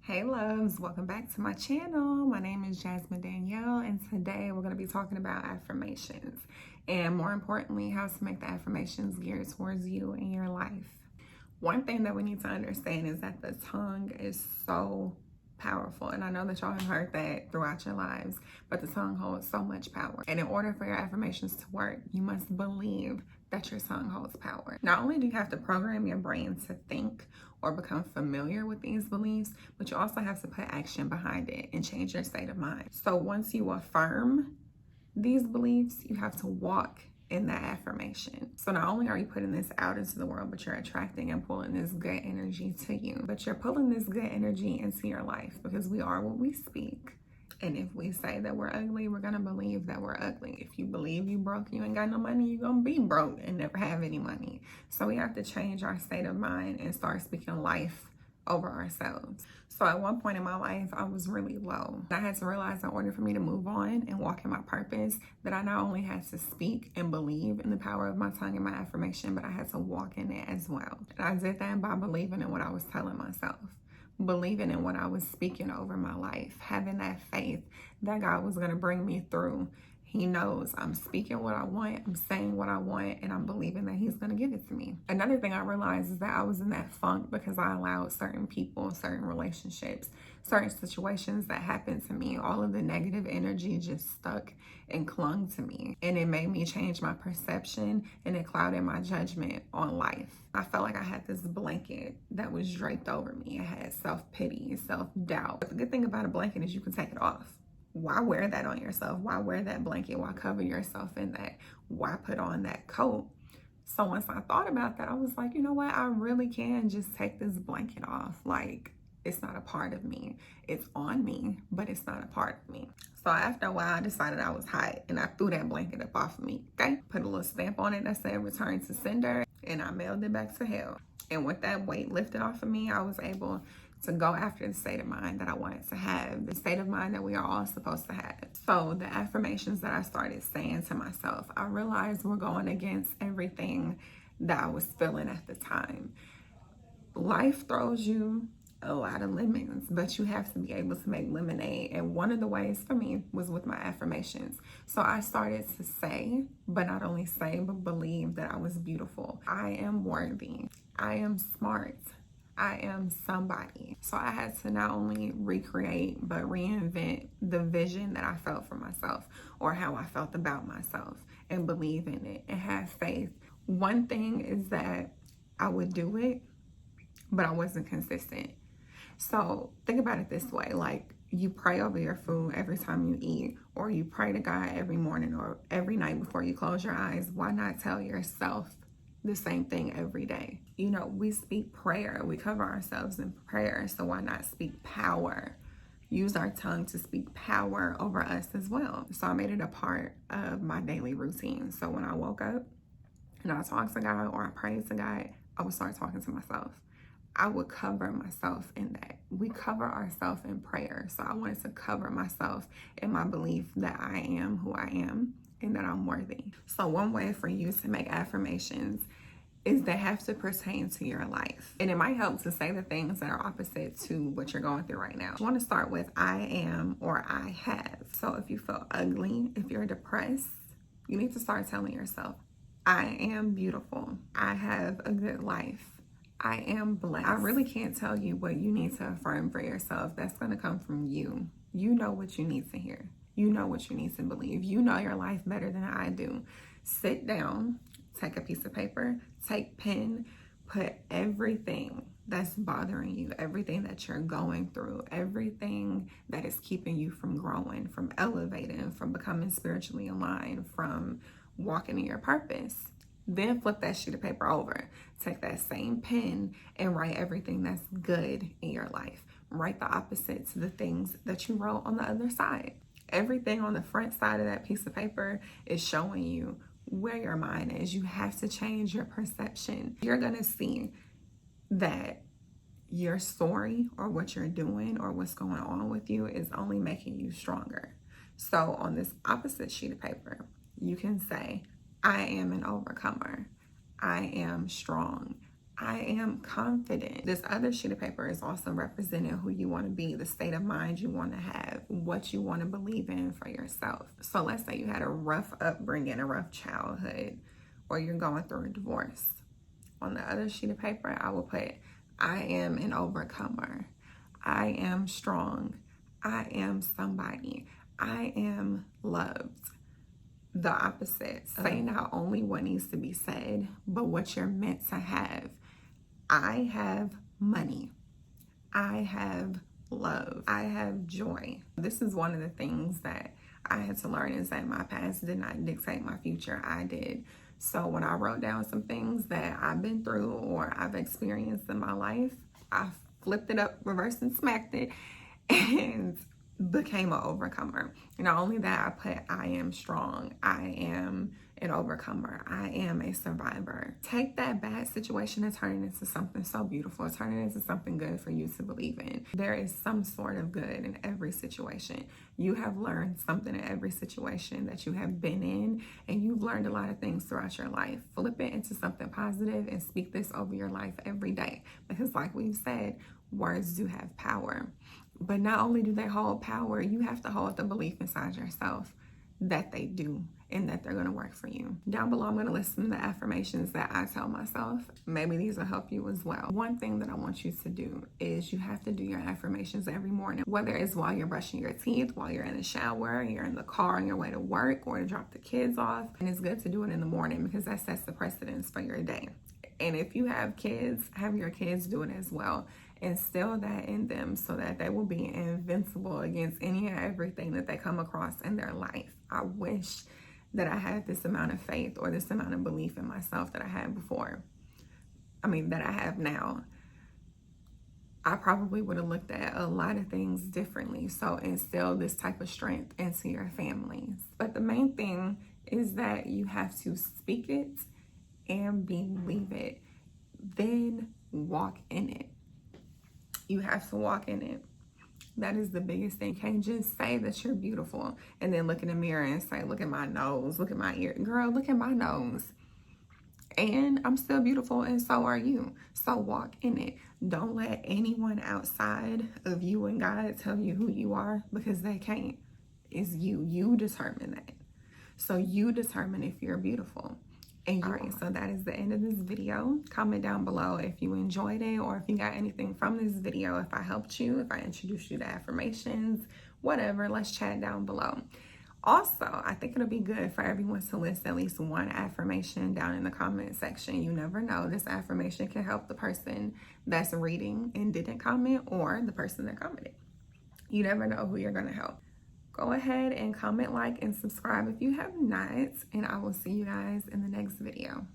Hey loves, welcome back to my channel. My name is Jasmine Danielle, and today we're going to be talking about affirmations and, more importantly, how to make the affirmations geared towards you and your life. One thing that we need to understand is that the tongue is so powerful, and I know that y'all have heard that throughout your lives, but the tongue holds so much power. And in order for your affirmations to work, you must believe that your tongue holds power. Not only do you have to program your brain to think or become familiar with these beliefs, but you also have to put action behind it and change your state of mind. So once you affirm these beliefs, you have to walk in that affirmation. So not only are you putting this out into the world, but you're attracting and pulling this good energy to you. But you're pulling this good energy into your life because we are what we speak. And if we say that we're ugly, we're gonna believe that we're ugly. If you believe you broke, you ain't got no money, you're gonna be broke and never have any money. So we have to change our state of mind and start speaking life over ourselves. So at one point in my life, I was really low. I had to realize in order for me to move on and walk in my purpose, that I not only had to speak and believe in the power of my tongue and my affirmation, but I had to walk in it as well. And I did that by believing in what I was telling myself, believing in what I was speaking over my life, having that faith that God was gonna bring me through. He knows I'm speaking what I want, I'm saying what I want, and I'm believing that he's gonna give it to me. Another thing I realized is that I was in that funk because I allowed certain people, certain relationships, certain situations that happened to me, all of the negative energy just stuck and clung to me. And it made me change my perception, and it clouded my judgment on life. I felt like I had this blanket that was draped over me. It had self-pity, self-doubt. But the good thing about a blanket is you can take it off. Why wear that on yourself? Why wear that blanket? Why cover yourself in that? Why put on that coat? So once I thought about that, I was like, you know what? I really can just take this blanket off. Like, it's not a part of me. It's on me, but it's not a part of me. So after a while, I decided I was hot, and I threw that blanket up off of me, okay? Put a little stamp on it that said return to sender, and I mailed it back to hell. And with that weight lifted off of me, I was able to go after the state of mind that I wanted to have, the state of mind that we are all supposed to have. So the affirmations that I started saying to myself, I realized were going against everything that I was feeling at the time. Life throws you a lot of lemons, but you have to be able to make lemonade. And one of the ways for me was with my affirmations. So I started to say, but not only say, but believe that I was beautiful. I am worthy. I am smart. I am somebody. So I had to not only recreate, but reinvent the vision that I felt for myself, or how I felt about myself, and believe in it and have faith. One thing is that I would do it, but I wasn't consistent. So think about it this way, like you pray over your food every time you eat, or you pray to God every morning or every night before you close your eyes. Why not tell yourself the same thing every day? You know, we speak prayer, we cover ourselves in prayer, so why not speak power? Use our tongue to speak power over us as well. So I made it a part of my daily routine. So when I woke up and I talked to God or I prayed to God, I would start talking to myself. I would cover myself in that. We cover ourselves in prayer. So I wanted to cover myself in my belief that I am who I am and that I'm worthy. So one way for you to make affirmations is they have to pertain to your life. And it might help to say the things that are opposite to what you're going through right now. You want to start with I am or I have. So if you feel ugly, if you're depressed, you need to start telling yourself, I am beautiful. I have a good life. I am blessed. I really can't tell you what you need to affirm for yourself. That's going to come from you. You know what you need to hear. You know what you need to believe. You know your life better than I do. Sit down, take a piece of paper, take pen, put everything that's bothering you, everything that you're going through, everything that is keeping you from growing, from elevating, from becoming spiritually aligned, from walking in your purpose. Then flip that sheet of paper over. Take that same pen and write everything that's good in your life. Write the opposite to the things that you wrote on the other side. Everything on the front side of that piece of paper is showing you where your mind is. You have to change your perception. You're going to see that your story or what you're doing or what's going on with you is only making you stronger. So on this opposite sheet of paper, you can say, I am an overcomer. I am strong. I am confident. This other sheet of paper is also representing who you want to be, the state of mind you want to have, what you want to believe in for yourself. So let's say you had a rough upbringing, a rough childhood, or you're going through a divorce. On the other sheet of paper, I will put, I am an overcomer. I am strong. I am somebody. I am loved. The opposite. Say not only what needs to be said, but what you're meant to have. I have money. I have love. I have joy. This is one of the things that I had to learn, is that my past did not dictate my future. I did. So when I wrote down some things that I've been through or I've experienced in my life, I flipped it up, reversed and smacked it, and became an overcomer. Not only that, I put, I am strong. I am an overcomer. I am a survivor. Take that bad situation and turn it into something so beautiful. Turn it into something good for you to believe in. There is some sort of good in every situation. You have learned something in every situation that you have been in, and you've learned a lot of things throughout your life. Flip it into something positive and speak this over your life every day. Because like we've said, words do have power. But not only do they hold power, you have to hold the belief inside yourself that they do and that they're going to work for you. Down below, I'm going to list some of the affirmations that I tell myself. Maybe these will help you as well. One thing that I want you to do is you have to do your affirmations every morning, whether it's while you're brushing your teeth, while you're in the shower, you're in the car on your way to work, or to drop the kids off. And it's good to do it in the morning because that sets the precedence for your day. And if you have kids, have your kids do it as well. Instill that in them so that they will be invincible against any and everything that they come across in their life. I wish that I had this amount of faith or this amount of belief in myself that I had before. That I have now. I probably would have looked at a lot of things differently. So instill this type of strength into your families. But the main thing is that you have to speak it and believe it. Then walk in it. You have to walk in it. That is the biggest thing. You can't just say that you're beautiful and then look in the mirror and say, look at my nose, look at my ear. Girl, look at my nose. And I'm still beautiful, and so are you. So walk in it. Don't let anyone outside of you and God tell you who you are, because they can't. It's you. You determine that. So you determine if you're beautiful. And all right, so that is the end of this video. Comment down below if you enjoyed it or if you got anything from this video, if I helped you, if I introduced you to affirmations, whatever. Let's chat down below. Also, I think it'll be good for everyone to list at least one affirmation down in the comment section. You never know. This affirmation can help the person that's reading and didn't comment, or the person that commented. You never know who you're going to help. Go ahead and comment, like, and subscribe if you have not, and I will see you guys in the next video.